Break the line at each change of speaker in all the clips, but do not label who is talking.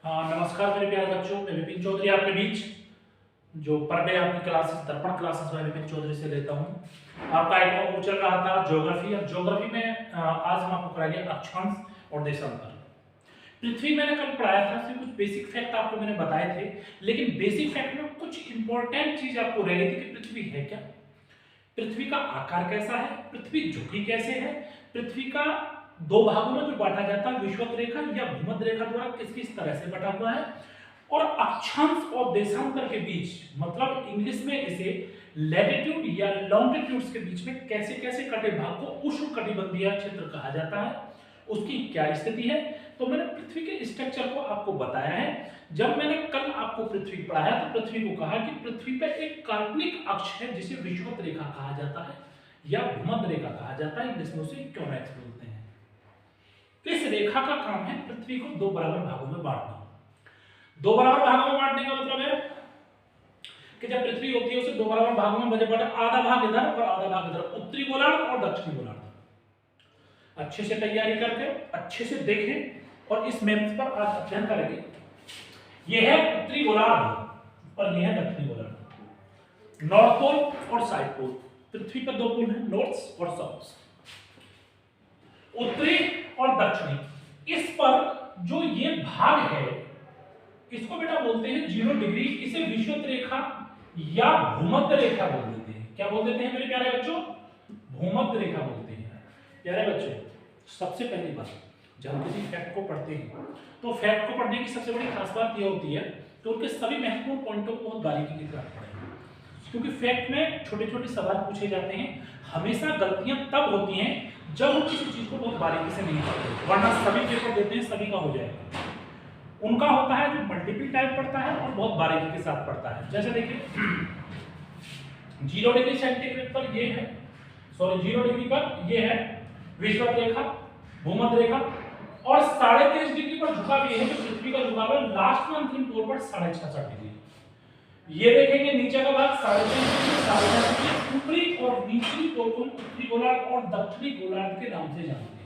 हाँ, नमस्कार मेरे प्यारे बच्चों। मैं विपिन चौधरी आपके बीच जो पर डे आपकी क्लासेस दर्पण क्लासेस मैं विपिन चौधरी से लेता हूँ। आपका एक वो चल रहा था ज्योग्राफी। अब ज्योग्राफी में आज हम आपको कराएंगे अक्षांश और देशांतर। पृथ्वी मैंने कल पढ़ाया था, सिर्फ कुछ बेसिक फैक्ट आपको मैंने बताए थे, लेकिन बेसिक फैक्ट में कुछ इंपॉर्टेंट चीज आपको रह गई थी कि पृथ्वी है क्या, पृथ्वी का आकार कैसा है, पृथ्वी झुकी कैसे है, पृथ्वी का दो भागों में जो बांटा जाता है विषुवत रेखा या भूमध्य रेखा द्वारा किस किस तरह से बटा हुआ है, और अक्षांश और देशांतर के बीच मतलब इंग्लिश में इसे लैटिट्यूड या लॉन्गिट्यूड्स के बीच में कैसे कैसे कटे भाग को उष्णकटिबंधीय क्षेत्र कहा जाता है, उसकी क्या स्थिति है। तो मैंने पृथ्वी के स्ट्रक्चर को आपको बताया है। जब मैंने कल आपको पृथ्वी पढ़ाया तो पृथ्वी को कहा कि पृथ्वी पर एक काल्पनिक अक्ष है जिसे विषुवत रेखा कहा जाता है या भूमध्य रेखा कहा जाता है, इंग्लिश में उसे इक्विनॉक्स बोलते हैं। इस रेखा का काम है पृथ्वी को दो बराबर भागों में बांटना। दो बराबर भागों में बांटने का मतलब है कि जब पृथ्वी होती है उसे दो बराबर भागों में बटा, आधा भाग इधर और आधा भाग इधर, उत्तरी गोलार्ध और दक्षिणी गोलार्ध। अच्छे से तैयारी करके अच्छे से देखें और इस मैप पर आज अध्ययन करेंगे। यह है उत्तरी गोलार्ध और यह है दक्षिणी गोलार्ध, नॉर्थ पोल और साउथ पोल। पृथ्वी पर दो पोल हैं, नॉर्थ और साउथ, उत्तरी और दक्षिणी। इस पर जो ये भाग है इसको बेटा बोलते हैं 0 डिग्री। इसे विषुवत रेखा या भूमध्य रेखा बोल देते हैं। क्या बोल देते हैं मेरे प्यारे बच्चों? भूमध्य रेखा बोलते हैं। प्यारे बच्चों, सबसे पहली बात जब हम किसी फैक्ट को पढ़ते हैं तो फैक्ट को पढ़ने की सबसे बड़ी खास बात यह होती है कि उनके सभी महत्वपूर्ण पॉइंटों को बहुत बारीकी के साथ पढ़ें, क्योंकि फैक्ट में छोटे छोटे सवाल पूछे जाते हैं। हमेशा गलतियां तब होती हैं जब हम किसी चीज को बहुत बारीकी से नहीं पढ़ते, वरना सभी पेपर देते हैं सभी का हो जाएगा। उनका होता है जो मल्टीपल टाइप पढ़ता है और बहुत बारीकी के साथ पढ़ता है। जैसे देखिए 0 डिग्री सेंटीग्रेड पर ये है, 0 डिग्री पर ये है विषुवत रेखा भूमध्य रेखा, और 23.5 डिग्री पर झुकाव ये है कि पृथ्वी का झुकाव है लास्ट में अंतिम तौर पर 66.5 डिग्री। ये देखेंगे नीचे का भाग 3.5 डिग्री, ऊपरी और निचली तौर को उत्तरी गोलार्ध और दक्षिणी गोलार्ध के नाम से जानते हैं।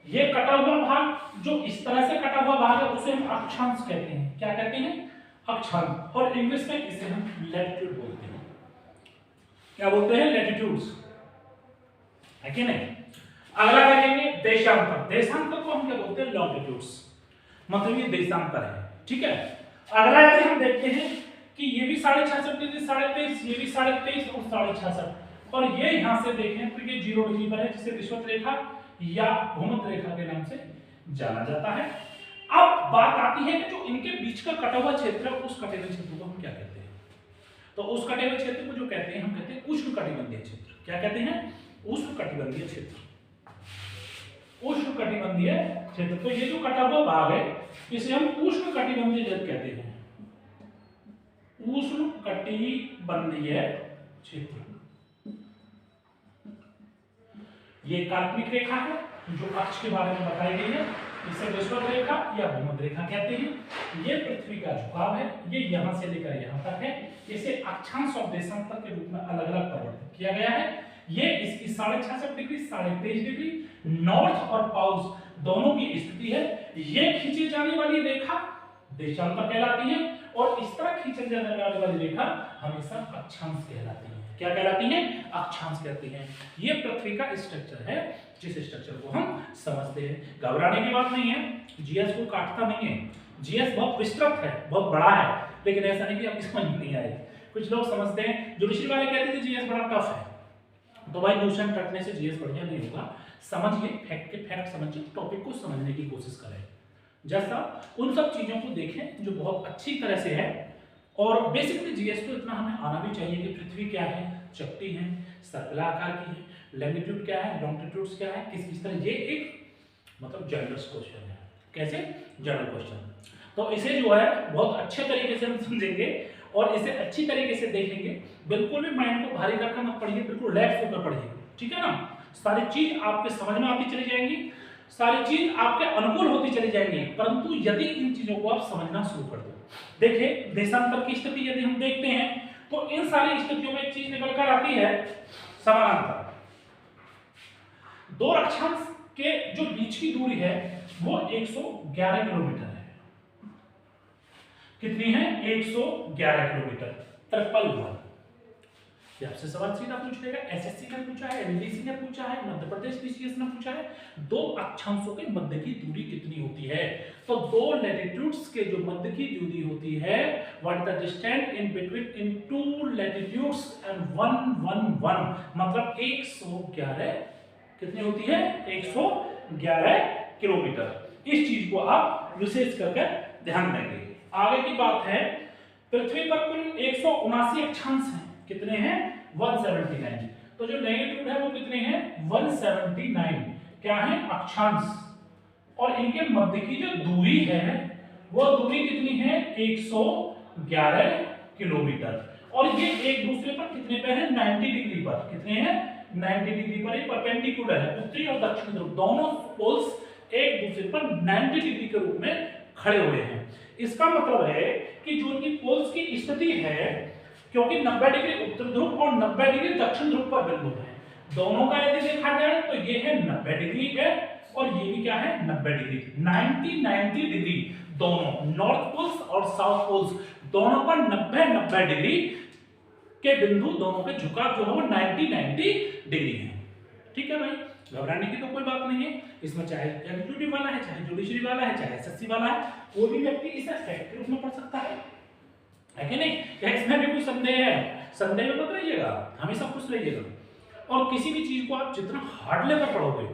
ये कटा हुआ भाग जो इस तरह से कटा हुआ भाग है उसे हम अक्षांश कहते हैं। क्या कहते हैं? अक्षांश। और इंग्लिश में इसे हम लैटिट्यूड बोलते हैं। क्या बोलते हैं? लैटिट्यूड्स, है कि नहीं? अगला देखेंगे देशांतर। देशांतर को हम क्या बोलते हैं? लॉन्गिट्यूड्स, मतलब ये देशांतर है। ठीक है। अगला यदि हम देखते हैं कि ये भी 66.5 डिग्री, 23.5, ये भी 23.5 और 66.5, और ये यहां से देखें तो ये 0 डिग्री पर है जिसे विषुवत रेखा या भूमध्य रेखा के नाम से जाना जाता है। अब बात आती है कि जो इनके बीच का कटा हुआ क्षेत्र है उस कटे हुए क्षेत्र को हम क्या कहते हैं? तो उस कटे हुए क्षेत्र को जो कहते हैं हम कहते हैं उष्णकटिबंधीय क्षेत्र। क्या कहते हैं? उष्णकटिबंधीय क्षेत्र। उष्णकटिबंधीय क्षेत्र। तो ये जो कटा हुआ भाग है इसे हम उष्णकटिबंधीय क्षेत्र कहते हैं। उष्णकटिबंधीय क्षेत्र। ये काल्पनिक रेखा है जो अक्ष के बारे में बताई गई है, इसे विषुवत रेखा या भूमध्य रेखा कहते हैं। ये पृथ्वी का झुकाव है, ये यहां से लेकर यहां तक है। इसे अक्षांश और देशांतर के रूप में अलग अलग परिवर्तित किया गया है। ये इसकी 66.5 डिग्री, 23.5 डिग्री, नॉर्थ और साउथ दोनों की स्थिति है। ये खींची जाने वाली रेखा देशांतर कहलाती है और इस तरह खींची जाने वाली रेखा हमेशा अक्षांश कहलाती है। क्या कहलाती है? अक्षांश कहती हैं। ये पृथ्वी का स्ट्रक्चर है जिस स्ट्रक्चर को हम समझते हैं। घबराने की बात नहीं है, जीएस को काटता नहीं है। जीएस बहुत विस्तृत है, बहुत बड़ा है, लेकिन ऐसा नहीं कि आपकी समझ नहीं आए। कुछ लोग समझते हैं, ज्योतिषी वाले कहते थे जीएस बड़ा टफ है, तो भाई क्वेश्चन कटने से जीएस बढ़िया नहीं होगा। समझिए, फैक्ट के फैक्ट समझिए, टॉपिक को समझने की कोशिश करें। जैसा उन सब चीजों को देखें जो बहुत अच्छी तरह से है, और बेसिकली जीएस को इतना हमें आना भी चाहिए कि पृथ्वी क्या है, चपटी है, सर्कलाकार की है, लैटिट्यूड क्या है, लॉन्गिट्यूड्स क्या है, किस किस तरह। ये एक मतलब जनरल क्वेश्चन है। कैसे? General question. तो इसे जो है बहुत अच्छे तरीके से हम समझेंगे और इसे अच्छी तरीके से देखेंगे। बिल्कुल भी माइंड को भारी करके मत पढ़िए, बिल्कुल रिलैक्स होकर पढ़िए। ठीक है ना? सारी चीज आपके समझ में आती चली जाएंगी, सारी चीज आपके अनुकूल होती चली जाएंगी, परंतु यदि इन चीजों को आप समझना शुरू कर दो। देखिए देशांतर की स्थिति यदि हम देखते हैं तो इन सारी स्थितियों में एक चीज निकल कर आती है, समानांतर। दो अक्षांश के जो बीच की दूरी है वो 111 किलोमीटर है। कितनी है? 111 किलोमीटर। 111। ये आपसे सवाल सीधा पूछ लेगा, एसएससी ने पूछा है, एनडीसी ने पूछा है, मध्य प्रदेश बीसीएस ने पूछा है, दो अक्षांशों के मध्य की दूरी कितनी होती है? तो दो लैटिट्यूड्स के जो मध्य की दूरी होती है, what the distance in between in two latitudes and 111, मतलब 111 कितनी होती है? 111 किलोमीटर। इस चीज को आप विशेष करके ध्यान देंगे। आगे की बात है, पृथ्वी पर कुल 179 अक्षांश हैं। कितने हैं? 179। तो जो लैटिट्यूड है वो कितने हैं? 179 क्या है? अक्षांश। और इनके मध्य की जो दूरी है वो दूरी कितनी है? 111 किलोमीटर। और ये एक दूसरे पर कितने पे है? 90 डिग्री पर। कितने हैं? 90 डिग्री पर, ये परपेंडिकुलर है। उत्तरी और दक्षिण ध्रुव दोनों पोल्स एक दूसरे पर 90 डिग्री के रूप में खड़े हुए हैं। इसका मतलब है कि जो इनकी पोल्स की स्थिति है, क्योंकि 90 डिग्री उत्तर ध्रुव और 90 डिग्री दक्षिण ध्रुव पर बिंदु है, दोनों का यदि देखा जाए तो ये है 90 डिग्री है और ये भी क्या है? 90 डिग्री। 90 डिग्री दोनों, नॉर्थ पोल्स और साउथ पोल्स दोनों पर 90 डिग्री के बिंदु, दोनों के झुकाव जो है वो 90 डिग्री है। ठीक है भाई, घबराने की तो कोई बात नहीं है। इसमें चाहे एग्जीक्यूटिव वाला है, चाहे जुडिशरी वाला है, चाहे एसएससी वाला है, कोई भी व्यक्ति इसे फैक्ट के रूप में पढ़ सकता है कि नहीं? इसमें भी कोई संदेह है? संदेह में मत रहिएगा, हमेशा खुश रहिएगा। और किसी भी चीज को आप जितना हार्ड लेकर पढ़ोगे,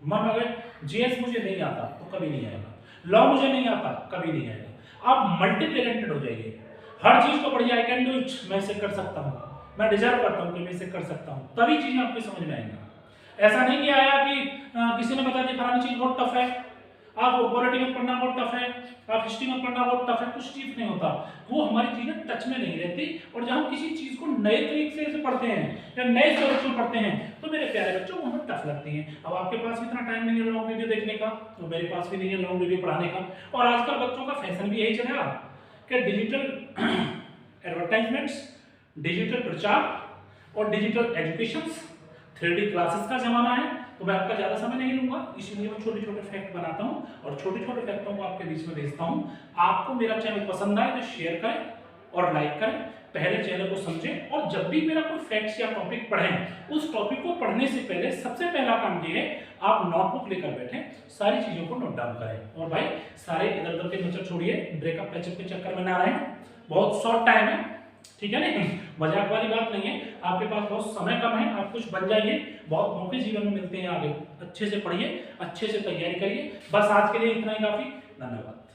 मन अगर जीएस मुझे नहीं आता तो कभी नहीं आएगा, लॉ मुझे नहीं आता कभी नहीं आएगा। आप मल्टी टैलेंटेड हो जाइए, हर चीज को पढ़िए। आई कैन डू इट, मैं इसे कर सकता हूँ, मैं डिजर्व करता हूँ कि मैं इसे कर सकता हूँ, तभी चीज आपको समझ में आएगा। ऐसा नहीं कि आया कि किसी ने बता दिया फलानी चीज बहुत टफ है, आप पॉलिटी में पढ़ना बहुत टफ है, आप हिस्ट्री में पढ़ना बहुत टफ है, कुछ चीज नहीं होता। वो हमारी चीजें टच में नहीं रहती। और जब हम किसी चीज को नए तरीके से पढ़ते हैं या नए सोच में पढ़ते हैं तो मेरे प्यारे बच्चों वो हमें टफ लगती है। अब आपके पास इतना टाइम नहीं है लॉन्ग वीडियो देखने का, तो मेरे पास भी नहीं है लॉन्ग वीडियो पढ़ाने का। और आजकल बच्चों का फैशन भी यही चलेगा कि डिजिटल एडवर्टाइजमेंट्स, डिजिटल प्रचार और डिजिटल एजुकेशन, 3D क्लासेस का जमाना है। तो मैं आपका ज्यादा समय नहीं लूंगा, इसीलिए मैं छोटे छोटे फैक्ट बनाता हूं और छोटे छोटे फैक्टों को आपके बीच में भेजता हूं। आपको मेरा चैनल पसंद आए तो शेयर करें और लाइक करें, पहले चैनल को समझें। और जब भी मेरा कोई फैक्ट्स या टॉपिक पढ़ें, उस टॉपिक को पढ़ने से पहले सबसे पहला काम ये है, आप नोटबुक लेकर बैठें, सारी चीजों को नोट डाउन करें। और भाई सारे इधर उधर के मच्छर छोड़िए, ब्रेकअप पैचअप के चक्कर में ना रहें, बहुत शॉर्ट टाइम है, ठीक है नहीं, मजाक वाली बात नहीं है। आपके पास बहुत समय कम है, आप कुछ बन जाइए, बहुत मौके जीवन में मिलते हैं आगे। अच्छे से पढ़िए, अच्छे से तैयारी करिए। बस आज के लिए इतना ही काफी। धन्यवाद।